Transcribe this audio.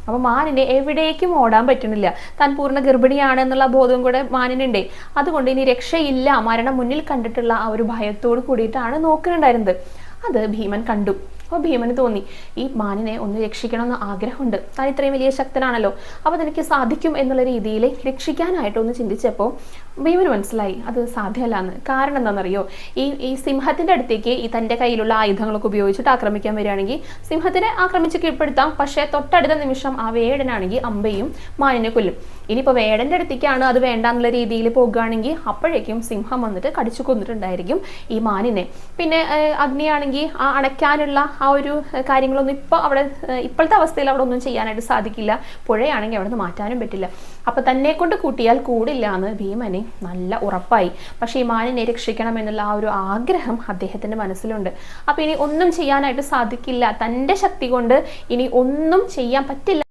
അപ്പോൾ മാനിനെ എവിടേക്കും ഓടാൻ പറ്റുന്നില്ല. താൻ പൂർണ്ണ ഗർഭിണിയാണ് എന്നുള്ള ബോധവും കൂടെ മാനിനുണ്ടേ. അതുകൊണ്ട് ഇനി രക്ഷയില്ല, മരണം മുന്നിൽ കണ്ടിട്ടുള്ള ആ ഒരു ഭയത്തോട് കൂടിയിട്ടാണ് നോക്കുന്നുണ്ടായിരുന്നത്. അത് ഭീമൻ കണ്ടു. അപ്പോൾ ഭീമന് തോന്നി ഈ മാനിനെ ഒന്ന് രക്ഷിക്കണമെന്ന് ആഗ്രഹമുണ്ട്, താൻ ഇത്രയും വലിയ ശക്തനാണല്ലോ, അപ്പോൾ അതെനിക്ക് സാധിക്കും എന്നുള്ള രീതിയിൽ രക്ഷിക്കാനായിട്ടൊന്ന് ചിന്തിച്ചപ്പോൾ ഭീമന് മനസ്സിലായി അത് സാധ്യമല്ല എന്ന്. കാരണം എന്താണെന്നറിയോ, ഈ സിംഹത്തിൻ്റെ അടുത്തേക്ക് ഈ തൻ്റെ കയ്യിലുള്ള ആയുധങ്ങളൊക്കെ ഉപയോഗിച്ചിട്ട് ആക്രമിക്കാൻ വരികയാണെങ്കിൽ സിംഹത്തിനെ ആക്രമിച്ച് കീഴ്പ്പെടുത്താം. പക്ഷേ തൊട്ടടുത്ത നിമിഷം ആ വേടനാണെങ്കിൽ അമ്പയും മാനിനെ കൊല്ലും. ഇനിയിപ്പോൾ വേടൻ്റെ അടുത്തേക്കാണ് അത് വേണ്ടാന്നുള്ള രീതിയിൽ പോകുകയാണെങ്കിൽ അപ്പോഴേക്കും സിംഹം വന്നിട്ട് കടിച്ചു കൊന്നിട്ടുണ്ടായിരിക്കും ഈ മാനിനെ. പിന്നെ അഗ്നിയാണെങ്കിൽ ആ അണയ്ക്കാനുള്ള ആ ഒരു കാര്യങ്ങളൊന്നും ഇപ്പോഴത്തെ അവസ്ഥയിൽ അവിടെ ഒന്നും ചെയ്യാനായിട്ട് സാധിക്കില്ല. പുഴയാണെങ്കിൽ അവിടെ നിന്ന് മാറ്റാനും പറ്റില്ല. അപ്പം തന്നെ കൊണ്ട് കൂട്ടിയാൽ കൂടില്ല എന്ന് ഭീമന് നല്ല ഉറപ്പായി. പക്ഷേ ഈ മാനിനെ രക്ഷിക്കണം എന്നുള്ള ആ ഒരു ആഗ്രഹം അദ്ദേഹത്തിൻ്റെ മനസ്സിലുണ്ട്. അപ്പം ഇനി ഒന്നും ചെയ്യാനായിട്ട് സാധിക്കില്ല, തൻ്റെ ശക്തി കൊണ്ട് ഇനി ഒന്നും ചെയ്യാൻ പറ്റില്ല